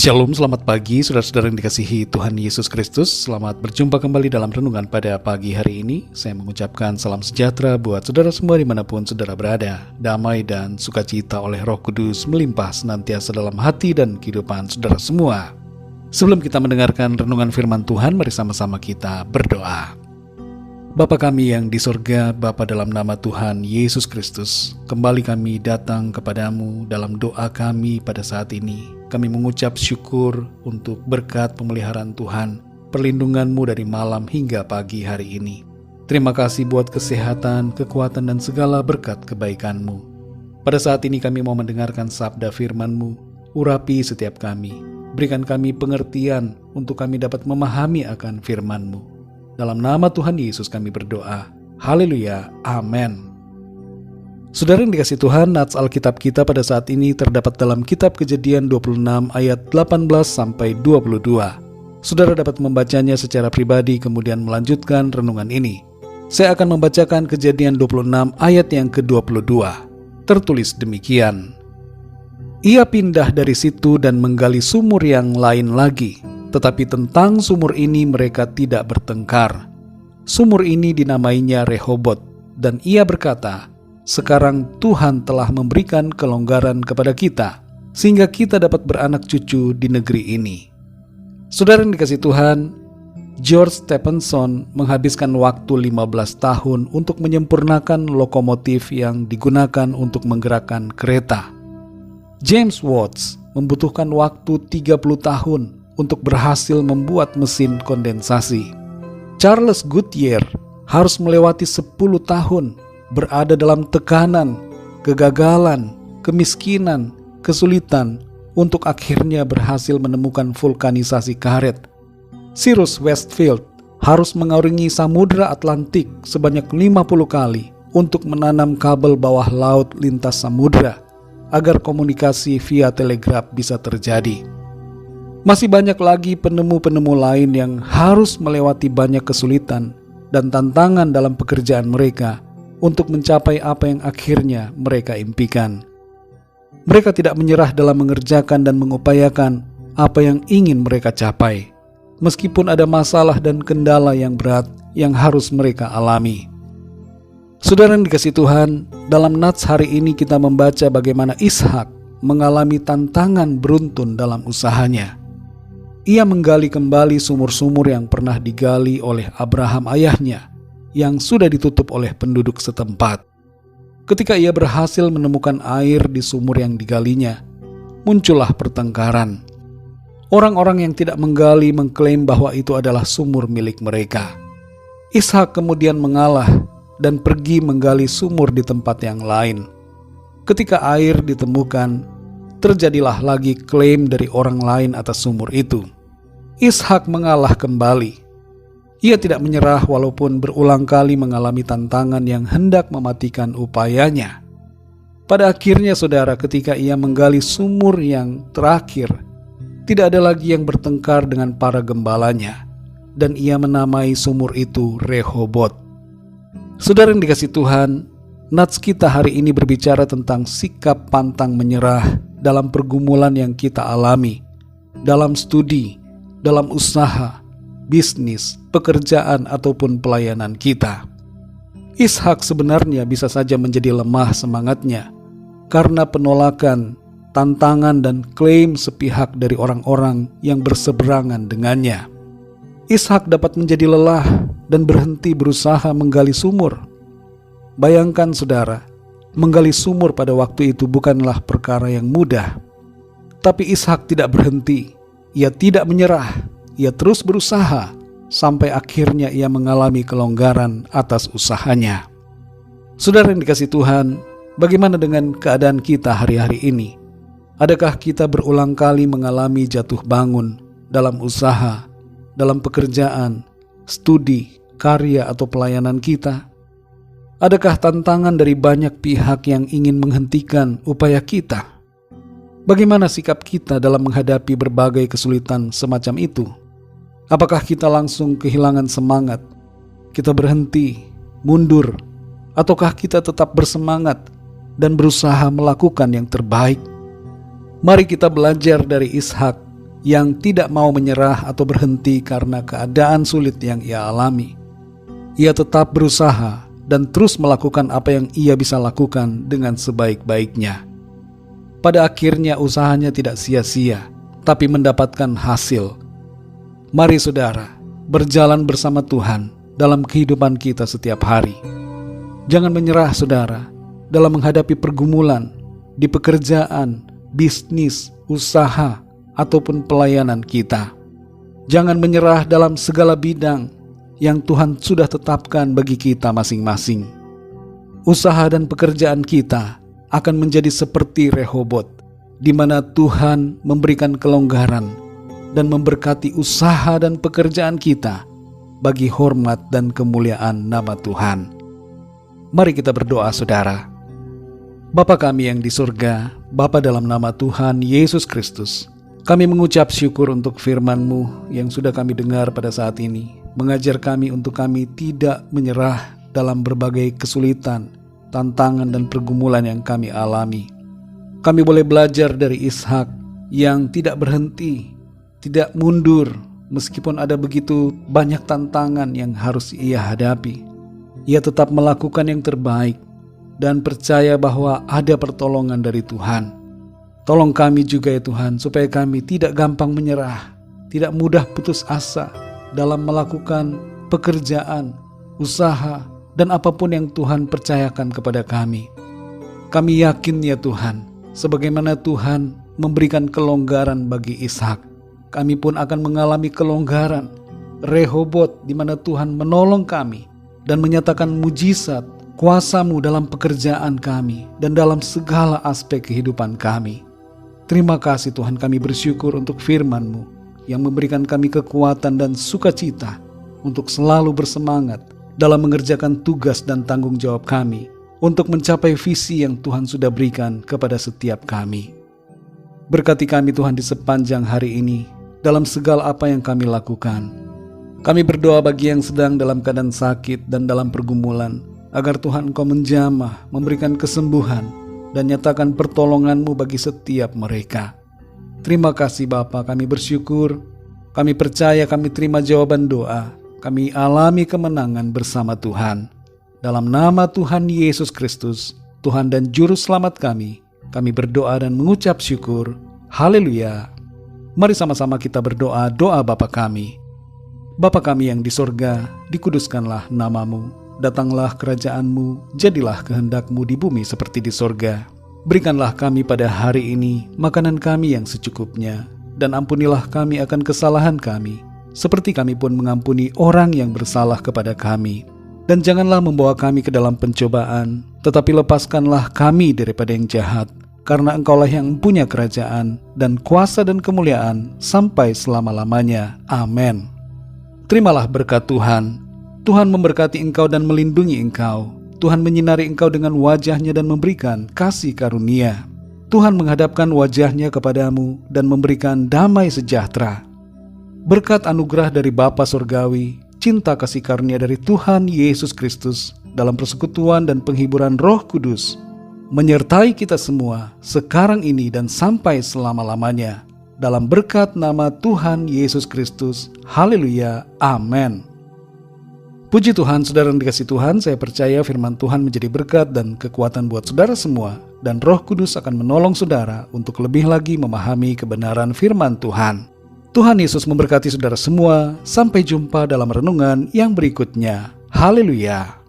Shalom, selamat pagi saudara-saudara yang dikasihi Tuhan Yesus Kristus. Selamat berjumpa kembali dalam renungan pada pagi hari ini. Saya mengucapkan salam sejahtera buat saudara semua dimanapun saudara berada. Damai dan sukacita oleh Roh Kudus melimpah senantiasa dalam hati dan kehidupan saudara semua. Sebelum kita mendengarkan renungan firman Tuhan, mari sama-sama kita berdoa. Bapa kami yang di sorga, Bapa dalam nama Tuhan Yesus Kristus, kembali kami datang kepadamu dalam doa kami pada saat ini. Kami mengucap syukur untuk berkat pemeliharaan Tuhan, perlindungan-Mu dari malam hingga pagi hari ini. Terima kasih buat kesehatan, kekuatan, dan segala berkat kebaikan-Mu. Pada saat ini kami mau mendengarkan sabda firman-Mu, urapi setiap kami. Berikan kami pengertian untuk kami dapat memahami akan firman-Mu. Dalam nama Tuhan Yesus kami berdoa. Haleluya. Amin. Saudara yang dikasihi Tuhan, nats Alkitab kita pada saat ini terdapat dalam kitab Kejadian 26 ayat 18-22. Saudara dapat membacanya secara pribadi kemudian melanjutkan renungan ini. Saya akan membacakan Kejadian 26 ayat yang ke-22. Tertulis demikian. Ia pindah dari situ dan menggali sumur yang lain lagi. Tetapi tentang sumur ini mereka tidak bertengkar. Sumur ini dinamainya Rehobot, dan ia berkata, sekarang Tuhan telah memberikan kelonggaran kepada kita, sehingga kita dapat beranak cucu di negeri ini. Saudara yang dikasihi Tuhan, George Stephenson menghabiskan waktu 15 tahun untuk menyempurnakan lokomotif yang digunakan untuk menggerakkan kereta. James Watts membutuhkan waktu 30 tahun untuk berhasil membuat mesin kondensasi. Charles Goodyear harus melewati 10 tahun berada dalam tekanan, kegagalan, kemiskinan, kesulitan untuk akhirnya berhasil menemukan vulkanisasi karet. Cyrus Westfield harus mengarungi Samudra Atlantik sebanyak 50 kali untuk menanam kabel bawah laut lintas samudra agar komunikasi via telegraf bisa terjadi. Masih banyak lagi penemu-penemu lain yang harus melewati banyak kesulitan dan tantangan dalam pekerjaan mereka untuk mencapai apa yang akhirnya mereka impikan. Mereka tidak menyerah dalam mengerjakan dan mengupayakan apa yang ingin mereka capai, meskipun ada masalah dan kendala yang berat yang harus mereka alami. Saudara yang dikasihi Tuhan, dalam nats hari ini kita membaca bagaimana Ishak mengalami tantangan beruntun dalam usahanya. Ia menggali kembali sumur-sumur yang pernah digali oleh Abraham ayahnya, yang sudah ditutup oleh penduduk setempat. Ketika ia berhasil menemukan air di sumur yang digalinya, muncullah pertengkaran. Orang-orang yang tidak menggali mengklaim bahwa itu adalah sumur milik mereka. Ishak kemudian mengalah dan pergi menggali sumur di tempat yang lain. Ketika air ditemukan, terjadilah lagi klaim dari orang lain atas sumur itu. Ishak mengalah kembali. Ia tidak menyerah walaupun berulang kali mengalami tantangan yang hendak mematikan upayanya. Pada akhirnya saudara, ketika ia menggali sumur yang terakhir, tidak ada lagi yang bertengkar dengan para gembalanya, dan ia menamai sumur itu Rehobot. Saudara yang dikasihi Tuhan, nats kita hari ini berbicara tentang sikap pantang menyerah dalam pergumulan yang kita alami, dalam studi, dalam usaha, bisnis, pekerjaan, ataupun pelayanan kita. Ishak sebenarnya bisa saja menjadi lemah semangatnya karena penolakan, tantangan, dan klaim sepihak dari orang-orang yang berseberangan dengannya. Ishak dapat menjadi lelah dan berhenti berusaha menggali sumur. Bayangkan saudara, menggali sumur pada waktu itu bukanlah perkara yang mudah. Tapi Ishak tidak berhenti. Ia tidak menyerah. Ia terus berusaha sampai akhirnya ia mengalami kelonggaran atas usahanya. Saudara yang dikasihi Tuhan, bagaimana dengan keadaan kita hari-hari ini? Adakah kita berulang kali mengalami jatuh bangun dalam usaha, dalam pekerjaan, studi, karya, atau pelayanan kita? Adakah tantangan dari banyak pihak yang ingin menghentikan upaya kita? Bagaimana sikap kita dalam menghadapi berbagai kesulitan semacam itu? Apakah kita langsung kehilangan semangat? Kita berhenti, mundur, ataukah kita tetap bersemangat dan berusaha melakukan yang terbaik? Mari kita belajar dari Ishak yang tidak mau menyerah atau berhenti karena keadaan sulit yang ia alami. Ia tetap berusaha dan terus melakukan apa yang ia bisa lakukan dengan sebaik-baiknya. Pada akhirnya usahanya tidak sia-sia, tapi mendapatkan hasil. Mari saudara, berjalan bersama Tuhan dalam kehidupan kita setiap hari. Jangan menyerah saudara, dalam menghadapi pergumulan, di pekerjaan, bisnis, usaha, ataupun pelayanan kita. Jangan menyerah dalam segala bidang yang Tuhan sudah tetapkan bagi kita masing-masing. Usaha dan pekerjaan kita akan menjadi seperti Rehobot, di mana Tuhan memberikan kelonggaran dan memberkati usaha dan pekerjaan kita bagi hormat dan kemuliaan nama Tuhan. Mari kita berdoa saudara. Bapa kami yang di surga, Bapa dalam nama Tuhan Yesus Kristus, kami mengucap syukur untuk firman-Mu yang sudah kami dengar pada saat ini, mengajar kami untuk kami tidak menyerah dalam berbagai kesulitan, tantangan dan pergumulan yang kami alami. Kami boleh belajar dari Ishak yang tidak berhenti, tidak mundur, meskipun ada begitu banyak tantangan yang harus ia hadapi. Ia tetap melakukan yang terbaik dan percaya bahwa ada pertolongan dari Tuhan. Tolong kami juga ya Tuhan, supaya kami tidak gampang menyerah, tidak mudah putus asa dalam melakukan pekerjaan, usaha, dan apapun yang Tuhan percayakan kepada kami. Kami yakin ya Tuhan, sebagaimana Tuhan memberikan kelonggaran bagi Ishak, kami pun akan mengalami kelonggaran, Rehobot, di mana Tuhan menolong kami dan menyatakan mujizat kuasa-Mu dalam pekerjaan kami dan dalam segala aspek kehidupan kami. Terima kasih Tuhan, kami bersyukur untuk firman-Mu yang memberikan kami kekuatan dan sukacita untuk selalu bersemangat dalam mengerjakan tugas dan tanggung jawab kami untuk mencapai visi yang Tuhan sudah berikan kepada setiap kami. Berkati kami Tuhan di sepanjang hari ini dalam segala apa yang kami lakukan. Kami berdoa bagi yang sedang dalam keadaan sakit dan dalam pergumulan, agar Tuhan Engkau menjamah, memberikan kesembuhan, dan nyatakan pertolongan-Mu bagi setiap mereka. Terima kasih Bapa, kami bersyukur, kami percaya, kami terima jawaban doa, kami alami kemenangan bersama Tuhan. Dalam nama Tuhan Yesus Kristus, Tuhan dan Juru Selamat kami berdoa dan mengucap syukur. Haleluya. Mari sama-sama kita berdoa doa Bapa kami. Bapa kami yang di sorga, dikuduskanlah nama-Mu. Datanglah kerajaan-Mu, jadilah kehendak-Mu di bumi seperti di sorga. Berikanlah kami pada hari ini makanan kami yang secukupnya, dan ampunilah kami akan kesalahan kami, seperti kami pun mengampuni orang yang bersalah kepada kami. Dan janganlah membawa kami ke dalam pencobaan, tetapi lepaskanlah kami daripada yang jahat, karena Engkaulah yang mempunyai kerajaan, dan kuasa dan kemuliaan, sampai selama-lamanya. Amin. Terimalah berkat Tuhan. Tuhan memberkati engkau dan melindungi engkau. Tuhan menyinari engkau dengan wajah-Nya dan memberikan kasih karunia. Tuhan menghadapkan wajah-Nya kepadamu dan memberikan damai sejahtera. Berkat anugerah dari Bapa Surgawi, cinta kasih karunia dari Tuhan Yesus Kristus, dalam persekutuan dan penghiburan Roh Kudus, menyertai kita semua sekarang ini dan sampai selama-lamanya. Dalam berkat nama Tuhan Yesus Kristus. Haleluya. Amin. Puji Tuhan, saudara yang dikasihi Tuhan, saya percaya firman Tuhan menjadi berkat dan kekuatan buat saudara semua, dan Roh Kudus akan menolong saudara untuk lebih lagi memahami kebenaran firman Tuhan. Tuhan Yesus memberkati saudara semua. Sampai jumpa dalam renungan yang berikutnya. Haleluya.